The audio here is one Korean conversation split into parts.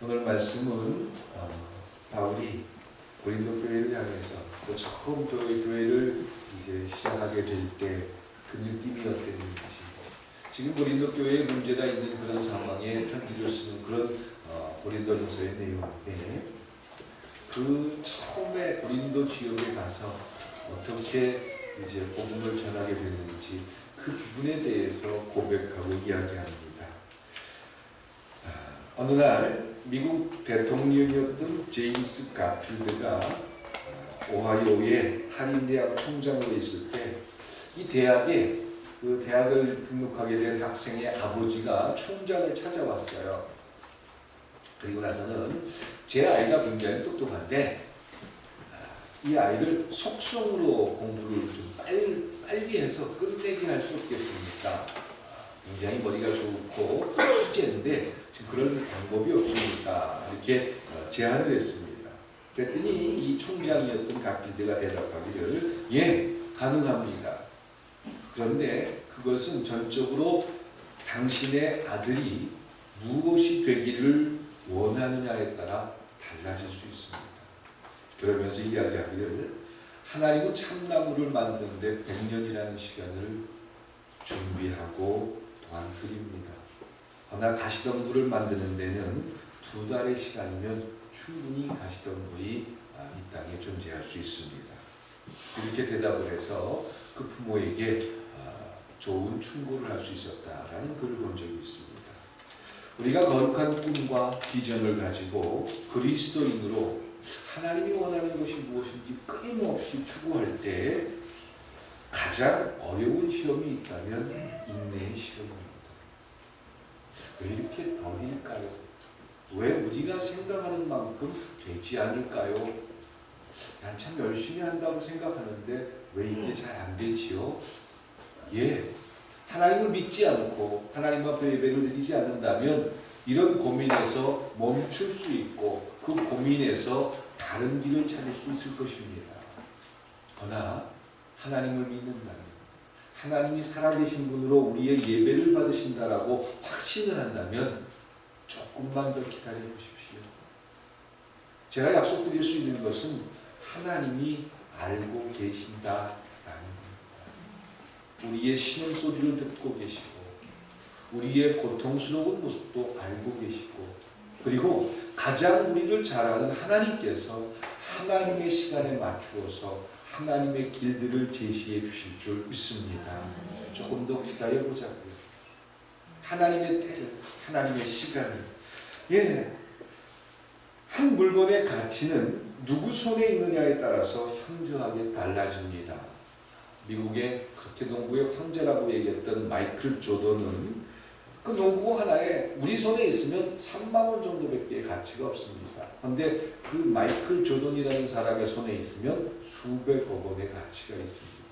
오늘 말씀은 바울이 고린도 교회를 향해서 또 처음 교회를 이제 시작하게 될 때 그 느낌이 어땠는지, 지금 고린도 교회에 문제가 있는 그런 상황에 편지를 쓰는 그런 고린도전서의 내용인데, 그 처음에 고린도 지역에 가서 어떻게 이제 복음을 전하게 됐는지 그 부분에 대해서 고백하고 이야기합니다. 어느 날 미국 대통령이었던 제임스 가필드가 오하이오의 한인대학 총장으로 있을 때, 이 대학에 그 대학을 등록하게 된 학생의 아버지가 총장을 찾아왔어요. 그리고 나서는 제 아이가 굉장히 똑똑한데 이 아이를 속성으로 공부를 좀 빨리 해서 끝내게 할 수 없겠습니까? 굉장히 머리가 좋고 수재인데 지금 그런 방법이 없습니까? 이렇게 제안을 했습니다. 그랬더니 이 총장이었던 가필드가 대답하기를 예, 가능합니다. 그런데 그것은 전적으로 당신의 아들이 무엇이 되기를 원하느냐에 따라 달라질 수 있습니다. 그러면서 이야기하기를 하나님은 참나무를 만드는데 100년이라는 시간을 준비하고 또한 드립니다. 그러나 가시덤불을 만드는 데는 2달의 시간이면 충분히 가시덤불이 이 땅에 존재할 수 있습니다. 이렇게 대답을 해서 그 부모에게 좋은 충고를 할 수 있었다라는 글을 본 적이 있습니다. 우리가 거룩한 꿈과 비전을 가지고 그리스도인으로 하나님이 원하는 것이 무엇인지 끊임없이 추구할 때 가장 어려운 시험이 있다면 인내의 시험입니다. 왜 이렇게 더딜까요? 왜 우리가 생각하는 만큼 되지 않을까요? 난 참 열심히 한다고 생각하는데 왜 이게 잘 안 되지요? 예, 하나님을 믿지 않고 하나님 앞에 예배를 드리지 않는다면 이런 고민에서 멈출 수 있고 그 고민에서 다른 길을 찾을 수 있을 것입니다. 그러나 하나님을 믿는다면, 하나님이 살아계신 분으로 우리의 예배를 받으신다라고 확신을 한다면 조금만 더 기다려 보십시오. 제가 약속드릴 수 있는 것은 하나님이 알고 계신다라는 겁니다. 우리의 신음소리를 듣고 계시고 우리의 고통스러운 모습도 알고 계시고, 그리고 가장 우리를 사랑하는 하나님께서 하나님의 시간에 맞추어서 하나님의 길들을 제시해 주실 줄 믿습니다. 조금 더 기다려 보자고요. 하나님의 때를, 하나님의 시간을. 예, 한 물건의 가치는 누구 손에 있느냐에 따라서 현저하게 달라집니다. 미국의 그렇게 농구의 황제라고 얘기했던 마이클 조던은 그 농구 하나에 우리 손에 있으면 3만 원 정도밖에 가치가 없습니다. 그런데 그 마이클 조던이라는 사람의 손에 있으면 수백억 원의 가치가 있습니다.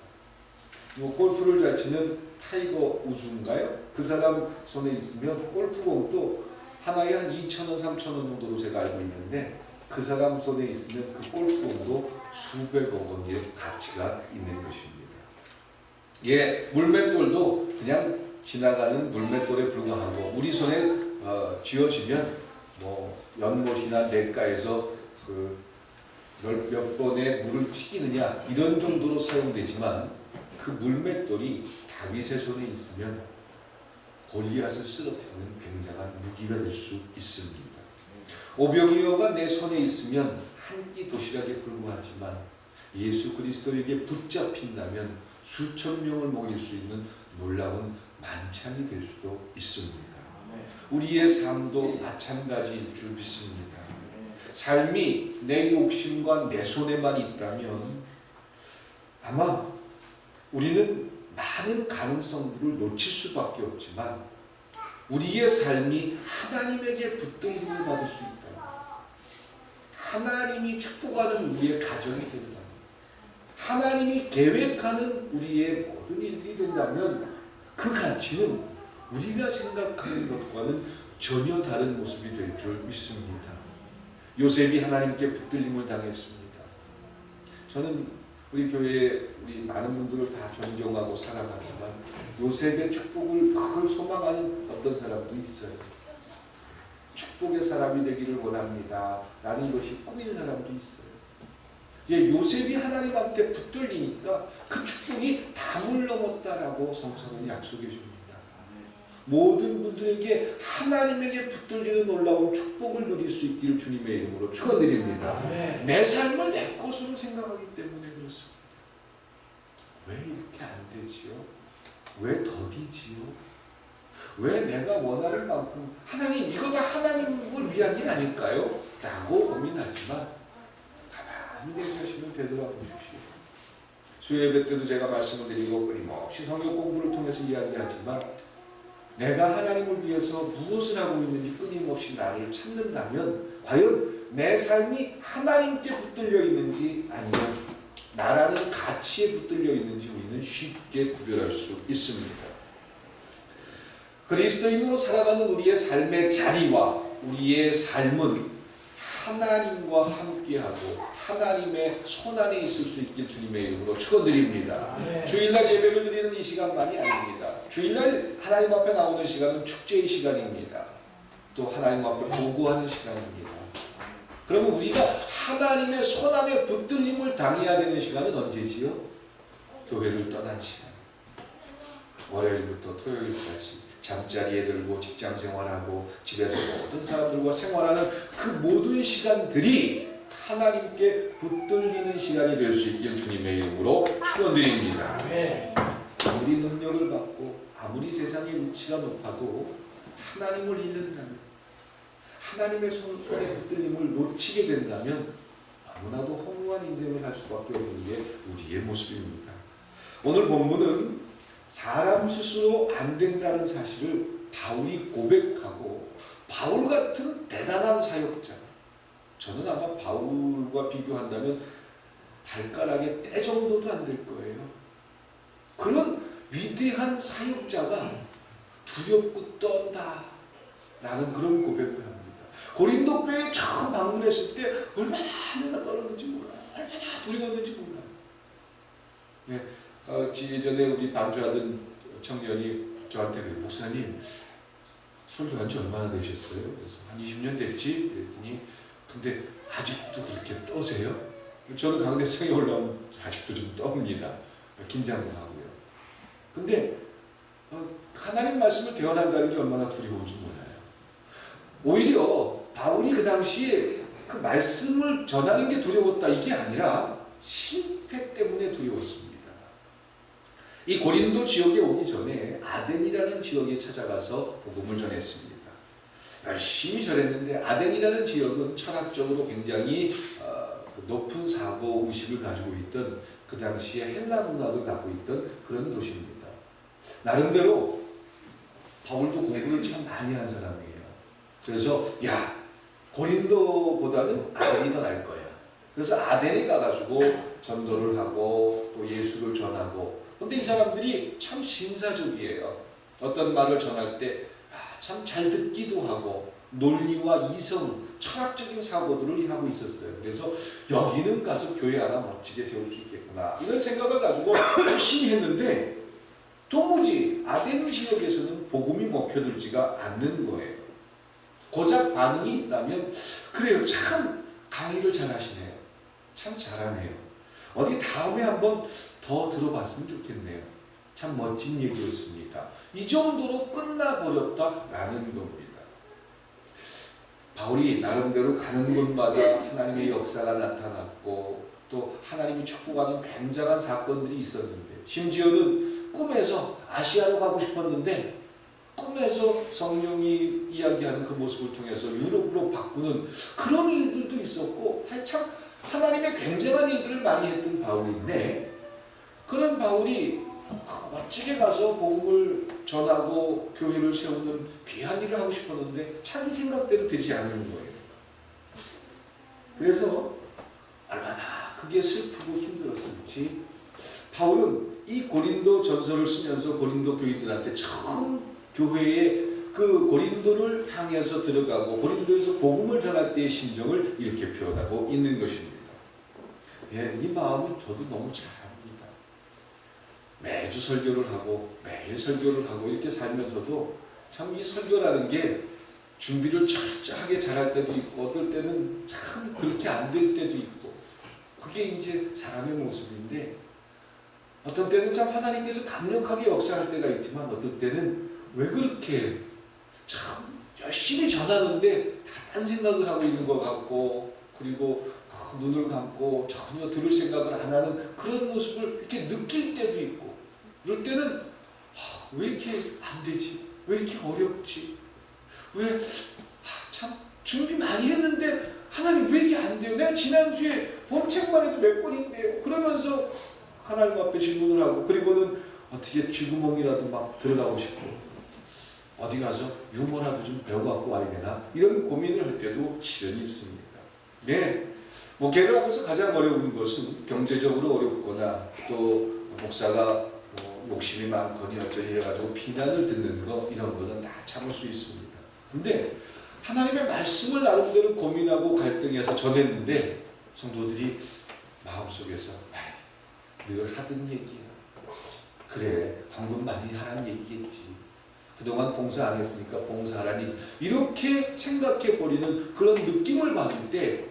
뭐 골프를 잘 치는 타이거 우즈인가요? 그 사람 손에 있으면 골프공도 하나에 한 2,000원, 3,000원 정도로 제가 알고 있는데 그 사람 손에 있으면 그 골프공도 수백억 원의 가치가 있는 것입니다. 예, 물맷돌도 그냥 지나가는 물맷돌에 불과하고 우리 손에 쥐어지면 뭐 연못이나 냇가에서 그 몇 번의 물을 튀기느냐 이런 정도로 사용되지만 그 물맷돌이 다윗의 손에 있으면 골리앗을 쓰러뜨리는 굉장한 무기가 될 수 있습니다. 오병이어가 내 손에 있으면 한 끼 도시락에 불과하지만 예수 그리스도에게 붙잡힌다면 수천 명을 먹일 수 있는 놀라운 만찬이 될 수도 있습니다. 우리의 삶도 마찬가지일 줄 믿습니다. 삶이 내 욕심과 내 손에만 있다면 아마 우리는 많은 가능성들을 놓칠 수밖에 없지만 우리의 삶이 하나님에게 붙들림을 받을 수 있다. 하나님이 축복하는 우리의 가정이 된다. 하나님이 계획하는 우리의 모든 일이 된다면 그 가치는 우리가 생각하는 것과는 전혀 다른 모습이 될 줄 믿습니다. 요셉이 하나님께 붙들림을 당했습니다. 저는 우리 교회에 우리 많은 분들을 다 존경하고 사랑하지만 요셉의 축복을 늘 소망하는 어떤 사람도 있어요. 축복의 사람이 되기를 원합니다 라는 것이 꿈인 사람도 있어요. 예, 요셉이 하나님한테 붙들리니까 그 축복이 담을 넘었다라고 성서는 약속해 줍니다. 모든 분들에게 하나님에게 붙들리는 놀라운 축복을 누릴 수 있기를 주님의 이름으로 축원드립니다. 내 삶을 내 것으로 생각하기 때문에 그렇습니다. 왜 이렇게 안 되지요? 왜 더디지요? 왜 내가 원하는 만큼 하나님 이거 다 하나님을 위한 일 아닐까요? 라고 고민하지만 가만히 내 자신을 되돌아보십시오. 수요예배 때도 제가 말씀을 드리고 끊임없이 성경 공부를 통해서 이야기하지만 내가 하나님을 위해서 무엇을 하고 있는지 끊임없이 나를 찾는다면 과연 내 삶이 하나님께 붙들려 있는지 아니면 나라는 가치에 붙들려 있는지 우리는 쉽게 구별할 수 있습니다. 그리스도인으로 살아가는 우리의 삶의 자리와 우리의 삶은 하나님과 함께하고 하나님의 손안에 있을 수 있길 주님의 이름으로 축원드립니다. 주일날 예배를 드리는 이 시간만이 아닙니다. 주일날 하나님 앞에 나오는 시간은 축제의 시간입니다. 또 하나님 앞에 보고하는 시간입니다. 그러면 우리가 하나님의 손안에 붙들림을 당해야 되는 시간은 언제지요? 교회를 떠난 시간. 월요일부터 토요일까지 잠자리에 들고 직장 생활하고 집에서 모든 사람들과 생활하는 그 모든 시간들이 하나님께 붙들리는 시간이 될 수 있길 주님의 이름으로 축원드립니다. 아무리 능력을 받고 아무리 세상의 위치가 높아도 하나님을 잃는다면 하나님의 손에 붙들림을 놓치게 된다면 너무나도 허무한 인생을 살 수밖에 없는 게 우리의 모습입니다. 오늘 본문은 사람 스스로 안 된다는 사실을 바울이 고백하고 바울 같은 대단한 사역자, 저는 아마 바울과 비교한다면 발가락의 때 정도도 안 될 거예요. 그런 위대한 사역자가 두렵고 떤다 라는 그런 고백을 합니다. 고린도 교회에 처음 방문했을 때 얼마나 떨었는지 몰라요. 얼마나 두려웠는지 몰라요. 예전에 우리 반주하던 청년이 저한테 목사님 설교한 지 얼마나 되셨어요? 그래서 한 20년 됐지? 그랬더니 근데 아직도 그렇게 떠세요? 저는 강대성이 올라오면 아직도 좀 떱니다. 긴장도 하고요. 근데 하나님 말씀을 대언한다는 게 얼마나 두려운지 몰라요. 오히려 바울이 그 당시에 그 말씀을 전하는 게 두려웠다 이게 아니라 실패 때문에 두려웠습니다. 이 고린도 지역에 오기 전에 아덴이라는 지역에 찾아가서 복음을 전했습니다. 열심히 전했는데 아덴이라는 지역은 철학적으로 굉장히 높은 사고 의식을 가지고 있던 그 당시에 헬라 문학을 갖고 있던 그런 도시입니다. 나름대로 바울도 공부를 참 많이 한 사람이에요. 그래서 고린도보다는 아덴이 더 나을 거야. 그래서 아덴에 가가지고 전도를 하고 또 예수를 전하고. 근데 이 사람들이 참 신사적이에요. 어떤 말을 전할 때 참 잘 듣기도 하고 논리와 이성, 철학적인 사고들을 하고 있었어요. 그래서 여기는 가서 교회 하나 멋지게 세울 수 있겠구나 이런 생각을 가지고 열심히 했는데 도무지 아덴 지역에서는 복음이 먹혀들지가 않는 거예요. 고작 반응이 있다면 그래요, 참 강의를 잘하시네요, 참 잘하네요, 어디 다음에 한번 더 들어봤으면 좋겠네요, 참 멋진 얘기였습니다, 이 정도로 끝나버렸다라는 겁니다. 바울이 나름대로 가는 곳마다 하나님의 역사가 나타났고 또 하나님이 축복하는 굉장한 사건들이 있었는데 심지어는 꿈에서 아시아로 가고 싶었는데 꿈에서 성령이 이야기하는 그 모습을 통해서 유럽으로 바꾸는 그런 일들도 있었고 참 하나님의 굉장한 일들을 많이 했던 바울인데 그런 바울이 멋지게 가서 복음을 전하고 교회를 세우는 귀한 일을 하고 싶었는데 자기 생각대로 되지 않는 거예요. 그래서 얼마나 그게 슬프고 힘들었을지 바울은 이 고린도 전서를 쓰면서 고린도 교인들한테 처음 교회에 그 고린도를 향해서 들어가고 고린도에서 복음을 전할 때의 심정을 이렇게 표현하고 있는 것입니다. 이 마음은 저도 너무 잘 압니다. 매주 설교를 하고 매일 설교를 하고 이렇게 살면서도 참 이 설교라는 게 준비를 철저하게 잘할 때도 있고 어떨 때는 참 그렇게 안 될 때도 있고 그게 이제 사람의 모습인데 어떤 때는 참 하나님께서 강력하게 역사할 때가 있지만 어떨 때는 왜 그렇게 참 열심히 전하는데 다 딴 생각을 하고 있는 것 같고 그리고 눈을 감고 전혀 들을 생각을 안 하는 그런 모습을 이렇게 느낄 때도 있고 그럴 때는 왜 이렇게 안 되지? 왜 이렇게 어렵지? 왜 참 준비 많이 했는데 하나님 왜 이게 안 돼요? 내가 지난주에 본 책만 해도 몇 권인데요. 그러면서 하나님 앞에 질문을 하고 그리고는 어떻게 쥐구멍이라도 막 들어가고 싶고 어디 가서 유머라도 좀 배워갖고 와야 되나 이런 고민을 할 때도 시련이 있습니다. 네, 목회를 하면서 가장 어려운 것은 경제적으로 어렵거나 또 목사가 욕심이 많거니 어쩌니 해가지고 비난을 듣는 거 이런 거는 다 참을 수 있습니다. 근데 하나님의 말씀을 나름대로 고민하고 갈등해서 전했는데 성도들이 마음속에서 늘 하던 얘기야. 그래 헌금 많이 하라는 얘기겠지. 그동안 봉사 안 했으니까 봉사하라니 이렇게 생각해버리는 그런 느낌을 받을 때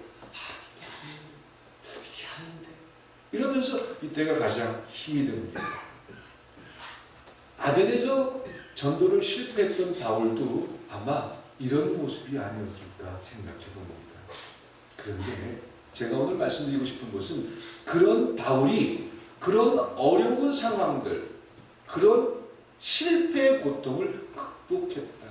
이게 하는데 이러면서 이때가 가장 힘이 듭니다. 아덴에서 전도를 실패했던 바울도 아마 이런 모습이 아니었을까 생각해봅니다. 그런데 제가 오늘 말씀드리고 싶은 것은 그런 바울이 그런 어려운 상황들 그런 실패의 고통을 극복했다.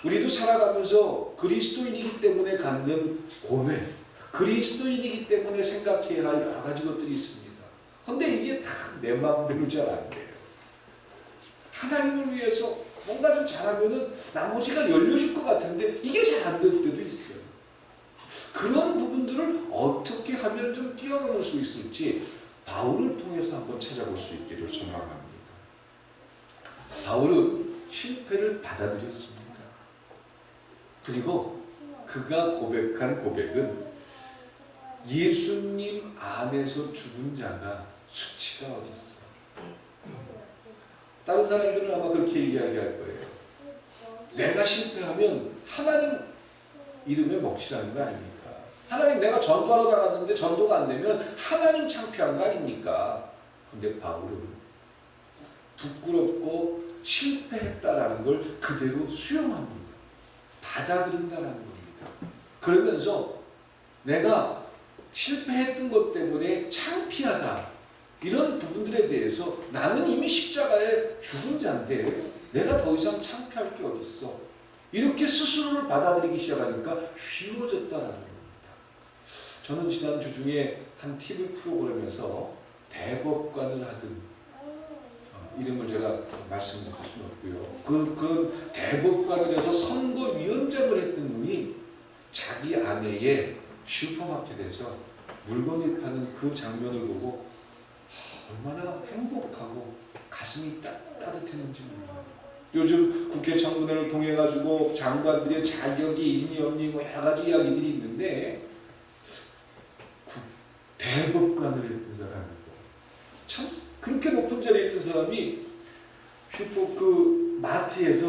우리도 살아가면서 그리스도인이기 때문에 갖는 고뇌, 그리스도인이기 때문에 생각해야 할 여러 가지 것들이 있습니다. 그런데 이게 다 내 마음대로 잘 안 돼요. 하나님을 위해서 뭔가 좀 잘하면은 나머지가 열려질 것 같은데 이게 잘 안 될 때도 있어요. 그런 부분들을 어떻게 하면 좀 뛰어넘을 수 있을지 바울을 통해서 한번 찾아볼 수 있기를 소망합니다. 바울은 실패를 받아들였습니다. 그리고 그가 고백한 고백은 예수님 안에서 죽은 자가 수치가 어디 있어? 다른 사람들은 아마 그렇게 이야기할 거예요. 내가 실패하면 하나님 이름에 먹칠하는 거 아닙니까? 하나님 내가 전도하러 나갔는데 전도가 안 되면 하나님 창피한 거 아닙니까? 근데 바울은 부끄럽고 실패했다라는 걸 그대로 수용합니다. 받아들인다라는 겁니다. 그러면서 내가 실패했던 것 때문에 창피하다 이런 부분들에 대해서 나는 이미 십자가에 죽은 자인데 내가 더 이상 창피할 게 어디 있어? 이렇게 스스로를 받아들이기 시작하니까 쉬워졌다라는 겁니다. 저는 지난주 중에 한 TV 프로그램에서 대법관을 하던 이름을 제가 말씀드릴 수는 없고요. 그 대법관을 해서 선거위원장을 했던 분이 자기 아내의 슈퍼마켓에서 물건을 파는 그 장면을 보고 얼마나 행복하고 가슴이 따뜻했는지 몰라요. 요즘 국회 청문회를 통해 가지고 장관들의 자격이 있니 없니 뭐 여러 가지 이야기들이 있는데 대법관을 했던 사람이고 참 그렇게 높은 자리에 있던 사람이 슈퍼 그 마트에서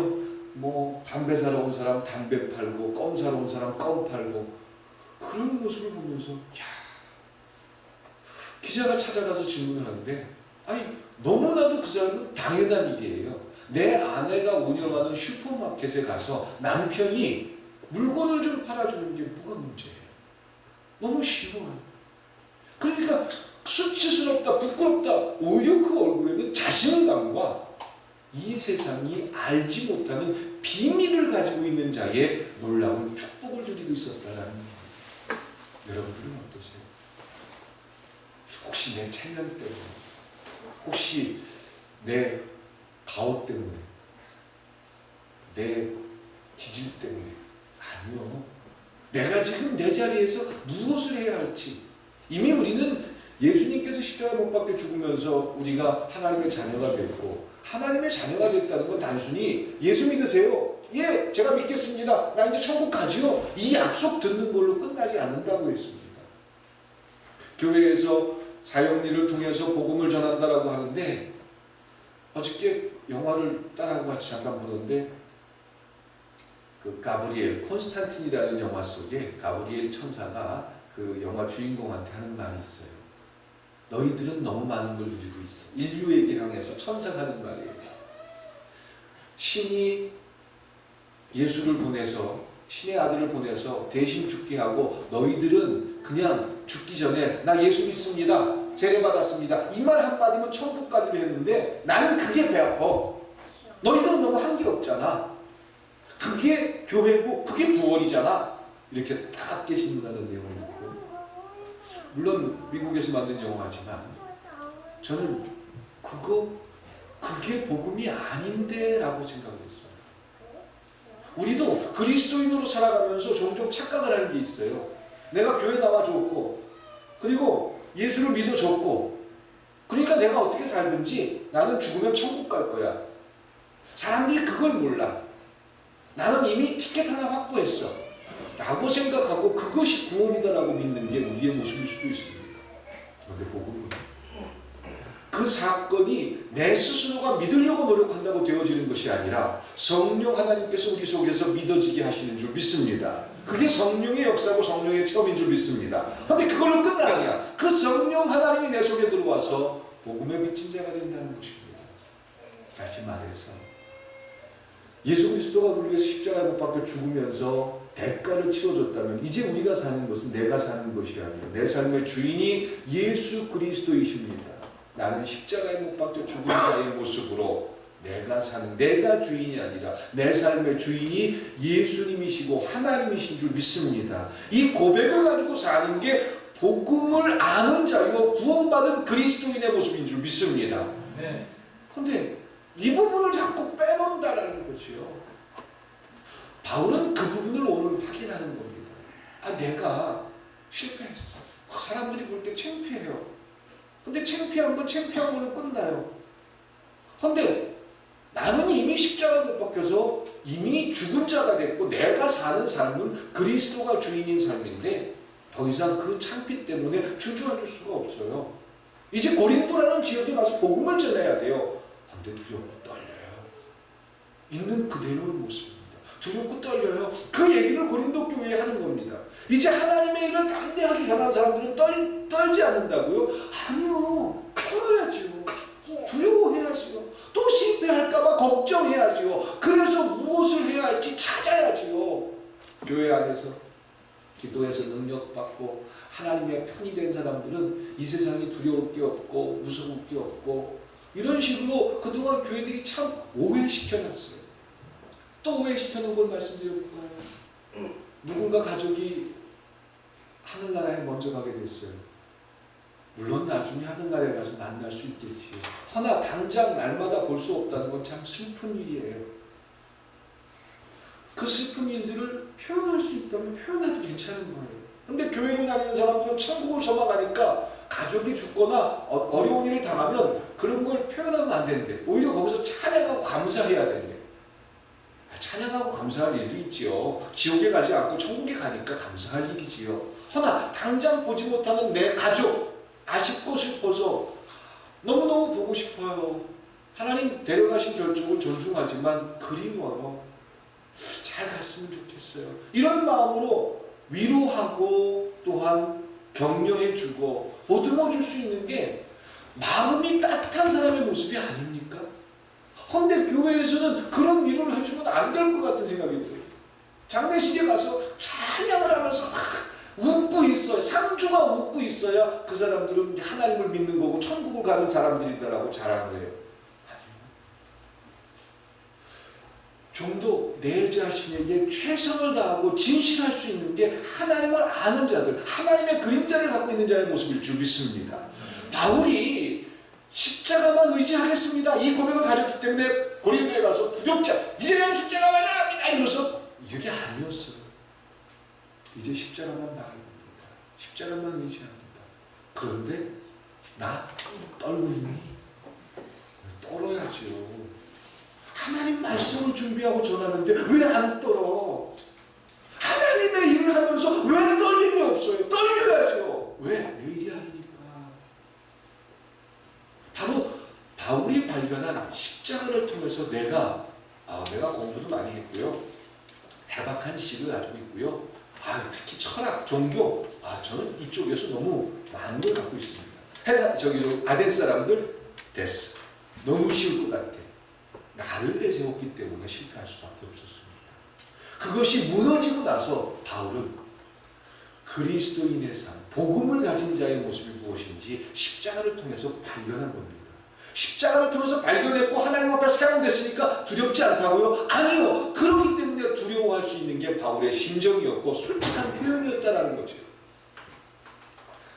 뭐 담배 사러 온 사람 담배 팔고 껌 사러 온 사람 껌 팔고 그런 모습을 보면서 기자가 찾아가서 질문을 하는데 아니 너무나도 그 사람은 당연한 일이에요. 내 아내가 운영하는 슈퍼마켓에 가서 남편이 물건을 좀 팔아주는 게 뭐가 문제예요? 너무 쉬워요. 그러니까 수치스럽다, 부끄럽다. 오히려 그 얼굴에는 자신감과 이 세상이 알지 못하는 비밀을 가지고 있는 자의 놀라운 축복을 누리고 있었다라는 겁니다. 여러분들은 어떠세요? 혹시 내 체면 때문에, 혹시 내 가오 때문에, 내 기질 때문에, 아니요. 내가 지금 내 자리에서 무엇을 해야 할지 이미 우리는 예수님께서 십자가에 못 박혀 죽으면서 우리가 하나님의 자녀가 됐고 하나님의 자녀가 됐다는 건 단순히 예수 믿으세요. 예, 제가 믿겠습니다. 나 이제 천국 가지요. 이 약속 듣는 걸로 끝나지 않는다고 했습니다. 교회에서 사역일을 통해서 복음을 전한다라고 하는데 어저께 영화를 딸하고 같이 잠깐 보는데 그 가브리엘, 콘스탄틴이라는 영화 속에 가브리엘 천사가 그 영화 주인공한테 하는 말이 있어요. 너희들은 너무 많은 걸 누리고 있어. 인류에게 향해서 천사가 하는 말이에요. 신이 예수를 보내서, 신의 아들을 보내서 대신 죽게 하고 너희들은 그냥 죽기 전에 나 예수 믿습니다, 세례받았습니다, 이 말 한마디면 천국 가기로 했는데 나는 그게 배 아파. 너희들은 너무 한계 없잖아. 그게 교회고 그게 구원이잖아. 이렇게 딱 깨신다는 내용을 듣고, 물론 미국에서 만든 영화지만 저는 그게 복음이 아닌데 라고 생각을 했어요. 우리도 그리스도인으로 살아가면서 종종 착각을 하는 게 있어요. 내가 교회 나와줬고 그리고 예수를 믿어줬고 그러니까 내가 어떻게 살든지 나는 죽으면 천국 갈 거야. 사람들이 그걸 몰라. 나는 이미 티켓 하나 확보했어 라고 생각하고 그것이 구원이다라고 믿는 게 우리의 모습일 수도 있습니다. 그런데 복음은 그 사건이 내 스스로가 믿으려고 노력한다고 되어지는 것이 아니라 성령 하나님께서 우리 속에서 믿어지게 하시는 줄 믿습니다. 그게 성령의 역사고 성령의 체험인 줄 믿습니다. 그런데 그걸로 끝나냐? 그 성령 하나님이 내 속에 들어와서 복음의 빚진 자가 된다는 것입니다. 다시 말해서 예수 그리스도가 우리 위해서 십자가에 못 박혀 죽으면서 대가를 치러줬다면 이제 우리가 사는 것은 내가 사는 것이 아니에요. 내 삶의 주인이 예수 그리스도이십니다. 나는 십자가에 못 박혀 죽은 자의 모습으로 내가 사는, 내가 주인이 아니라 내 삶의 주인이 예수님이시고 하나님이신 줄 믿습니다. 이 고백을 가지고 사는 게 복음을 아는 자요 구원받은 그리스도인의 모습인 줄 믿습니다. 그런데 이 부분을 자꾸 빼놓는다라는 거지요. 바울은 그 부분을 오늘 확인하는 겁니다. 내가 실패했어. 사람들이 볼 때 창피해요. 근데 창피한 건 창피한 걸로 끝나요. 근데 나는 이미 십자가에 못 박혀서 이미 죽은 자가 됐고 내가 사는 삶은 그리스도가 주인인 삶인데 더 이상 그 창피 때문에 주저앉을 수가 없어요. 이제 고린도라는 지역에 가서 복음을 전해야 돼요. 근데 두렵고 떨려요. 있는 그대로의 모습입니다. 두렵고 떨려요. 그 얘기를 고린도 교회에 하는 겁니다. 이제 하나님의 일을 담대하게 전하는 사람들은 떨지 않는다고요? 아니요. 떨어야지요. 두려워해야지요. 또 실패할까봐 걱정해야지요. 그래서 무엇을 해야 할지 찾아야지요. 교회 안에서 기도해서 능력받고 하나님의 편이 된 사람들은 이 세상이 두려울 게 없고 무서울 게 없고 이런 식으로 그동안 교회들이 참 오해시켜놨어요. 또 오해시켜놓은 걸 말씀드려볼까요? 누군가 가족이 하늘나라에 먼저 가게 됐어요. 물론 나중에 하늘나라에 가서 만날 수 있겠지요. 허나 당장 날마다 볼 수 없다는 건 참 슬픈 일이에요. 그 슬픈 일들을 표현할 수 있다면 표현해도 괜찮은 거예요. 근데 교회로 다니는 사람들은 천국을 소망하니까 가족이 죽거나 어려운 일을 당하면 그런 걸 표현하면 안 된대. 오히려 거기서 찬양하고 감사해야 된대. 찬양하고 감사할 일도 있지요. 지옥에 가지 않고 천국에 가니까 감사할 일이지요. 허나 당장 보지 못하는 내 가족 아쉽고 싶어서 너무너무 보고 싶어요. 하나님 데려가신 결정을 존중하지만 그리워요. 잘 갔으면 좋겠어요. 이런 마음으로 위로하고 또한 격려해주고 보듬어줄 수 있는 게 마음이 따뜻한 사람의 모습이 아닙니까? 헌데 교회에서는 그런 위로를 해주면 안 될 것 같은 생각이 들어요. 장례식에 가서 찬양을 하면서 웃고 있어요. 상주가 웃고 있어야 그 사람들은 하나님을 믿는 거고 천국을 가는 사람들이다라고 자랑을 해요. 좀 더 내 자신에게 최선을 다하고 진실할 수 있는 게 하나님을 아는 자들, 하나님의 그림자를 갖고 있는 자의 모습일 줄 믿습니다. 바울이 십자가만 의지하겠습니다. 이 고백을 가졌기 때문에 고린도에 가서 부족자, 이제는 십자가만 전합니다. 이러면서 이게 아니었어요. 이제 십자가만 나갑니다. 십자가만 의지합니다. 그런데 나 떨고 있니? 떨어야죠. 하나님 말씀을 준비하고 전하는데 왜 안 떨어? 하나님의 일을 하면서 왜 떨림이 없어요? 떨려야죠. 왜? 내 일이 아니니까. 바로 바울이 발견한 십자가를 통해서 내가 공부도 많이 했고요. 약한 지식을 가지고 있고요. 특히 철학, 종교, 저는 이쪽에서 너무 많은 걸 갖고 있습니다. 아덴 사람들 됐어. 너무 쉬울 것 같아. 나를 내세웠기 때문에 실패할 수밖에 없었습니다. 그것이 무너지고 나서 바울은 그리스도인의 삶, 복음을 가진 자의 모습이 무엇인지 십자가를 통해서 발견한 겁니다. 십자가를 통해서 발견했고 하나님 앞에 사용됐으니까 두렵지 않다고요? 아니요. 그렇기 때문에 두려워할 수 있는 게 바울의 심정이었고 솔직한 표현이었다는 거죠.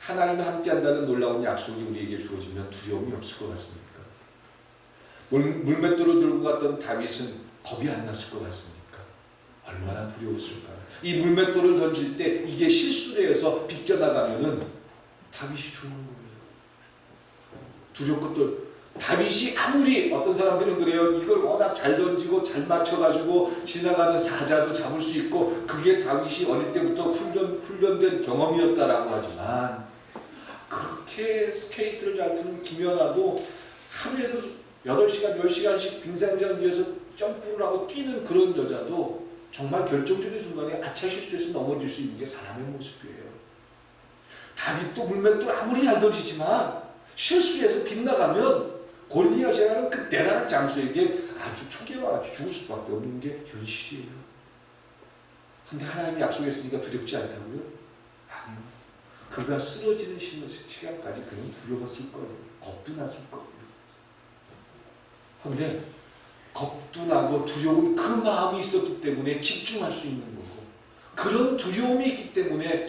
하나님과 함께한다는 놀라운 약속이 우리에게 주어지면 두려움이 없을 것 같습니까? 물맷돌을 들고 갔던 다윗은 겁이 안 났을 것 같습니까? 얼마나 두려웠을까? 이 물맷돌을 던질 때 이게 실수를 해서 비껴나가면은 다윗이 죽는 거예요. 두렵고 다윗이 아무리 어떤 사람들은 그래요. 이걸 워낙 잘 던지고 잘 맞춰가지고 지나가는 사자도 잡을 수 있고 그게 다윗이 어릴 때부터 훈련된 경험이었다라고 하지만 그렇게 스케이트를 잘 타는 김연아도 하루에도 8시간, 10시간씩 빙상장 위에서 점프를 하고 뛰는 그런 여자도 정말 결정적인 순간에 아차 실수해서 넘어질 수 있는 게 사람의 모습이에요. 다윗도 물맷돌 아무리 잘 던지지만 실수해서 빗나가면 골리앗이라는 그 대단한 장수에게 아주 초기와 아주 죽을 수밖에 없는 게 현실이에요. 근데 하나님이 약속했으니까 두렵지 않다고요? 아니요. 그가 쓰러지는 시간까지 그는 두려웠을 거예요. 겁도 났을 거예요. 근데 겁도 나고 두려운 그 마음이 있었기 때문에 집중할 수 있는 거고 그런 두려움이 있기 때문에